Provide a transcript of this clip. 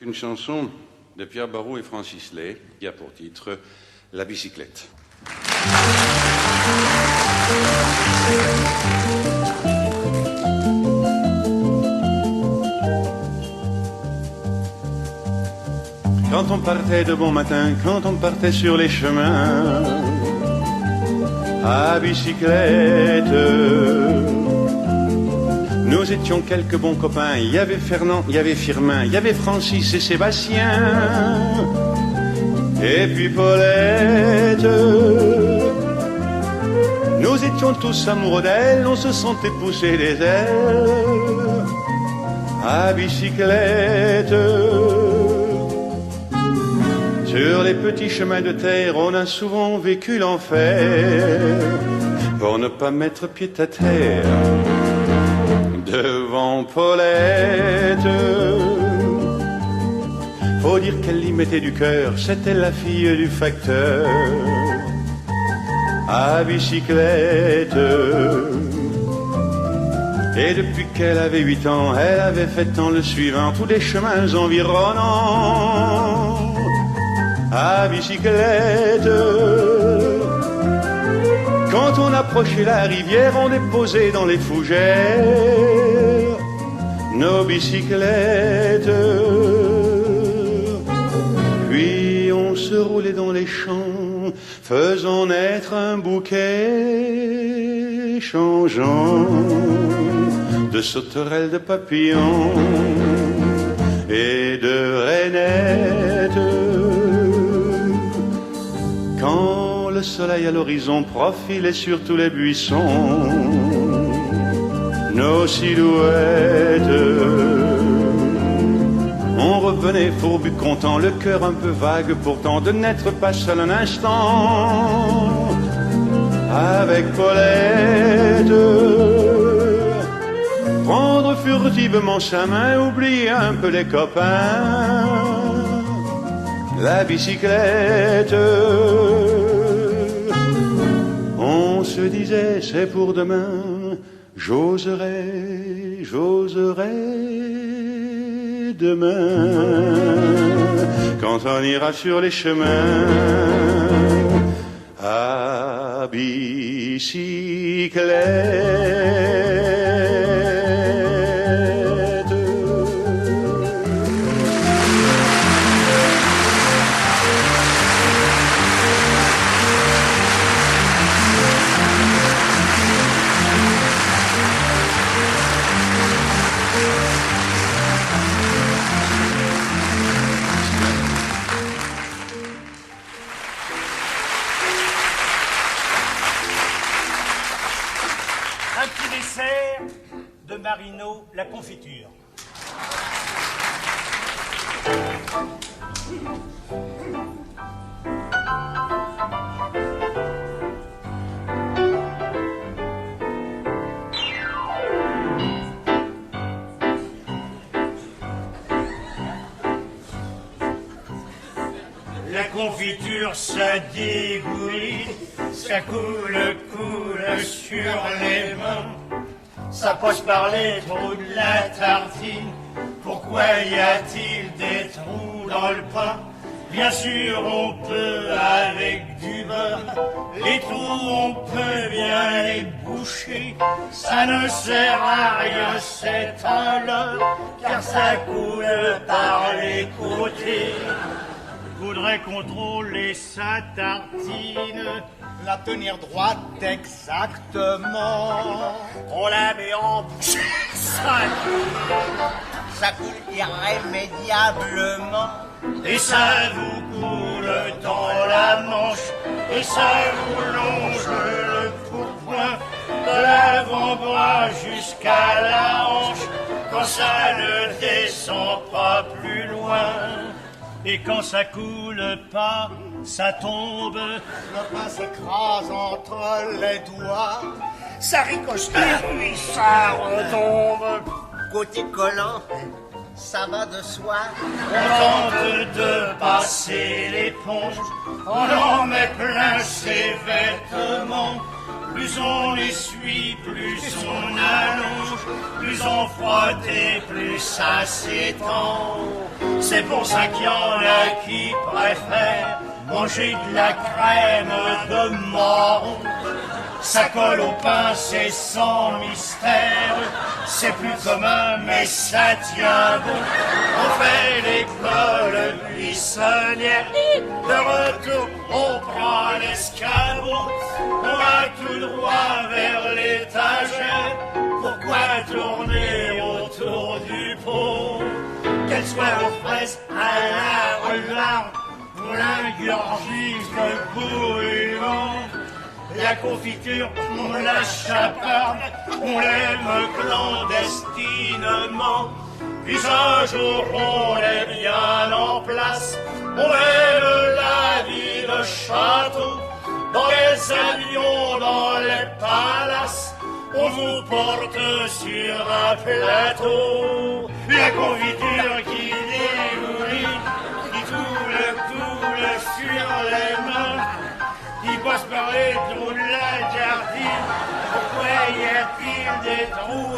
Une chanson de Pierre Barou et Francis Lay qui a pour titre La bicyclette. Quand on partait de bon matin, quand on partait sur les chemins à bicyclette, nous étions quelques bons copains. Il y avait Fernand, il y avait Firmin, il y avait Francis et Sébastien, et puis Paulette. Nous étions tous amoureux d'elle, on se sentait pousser les ailes à bicyclette. Sur les petits chemins de terre, on a souvent vécu l'enfer pour ne pas mettre pied à terre devant Paulette. Faut dire qu'elle y mettait du cœur, c'était la fille du facteur à bicyclette. Et depuis qu'elle avait 8 ans, elle avait fait en le suivant tous les chemins environnants à bicyclette. Quand on approchait la rivière, on déposait dans les fougères nos bicyclettes. Puis on se roulait dans les champs, faisant naître un bouquet changeant de sauterelles, de papillons et de rainettes. Quand le soleil à l'horizon profilait sur tous les buissons nos silhouettes, on revenait fourbu content, le cœur un peu vague pourtant de n'être pas seul un instant avec Paulette. Prendre furtivement sa main, oublier un peu les copains, la bicyclette. On se disait c'est pour demain, j'oserai, j'oserai demain, quand on ira sur les chemins à bicyclette. De Marino, la confiture. La confiture, ça dégouline, ça coule sur les mains. Ça passe par les trous de la tartine. Pourquoi y a-t-il des trous dans le pain? Bien sûr, on peut avec du beurre. Les trous, on peut bien les boucher. Ça ne sert à rien, c'est un leurre, car ça coule par les côtés. Faudrait contrôler sa tartine, la tenir droite exactement. On la met en bouche, ça coule irrémédiablement. Et ça vous coule dans la manche, et ça vous longe le pourpoint, de l'avant-bras jusqu'à la hanche, quand ça ne descend pas plus loin. Et quand ça coule pas, ça tombe. Le pain s'écrase entre les doigts. Ça ricoche puis ça retombe. Côté collant, ça va de soi. On tente de passer l'éponge, on en met plein ses vêtements. Plus on essuie, plus on allonge, plus on frotte et plus ça s'étend. C'est pour ça qu'il y en a qui préfèrent manger de la crème de marron. Ça colle au pain, c'est sans mystère. C'est plus commun, mais ça tient bon. On fait l'école buissonnière. De retour, on prend l'escabeau. On va tout droit vers l'étagère. Pourquoi tourner autour du pot? Qu'elle soit aux fraises, à la renarde, pour l'ingurgise de bouillon. La confiture, on la chaparde, on l'aime clandestinement. Puis un jour, on est bien en place, on aime la vie de château. Dans les avions, dans les palaces, on vous porte sur un plateau. La confiture qui dégouline, qui coule sur les mains, qui passe par les trous de la gardine. Pourquoi y a-t-il des trous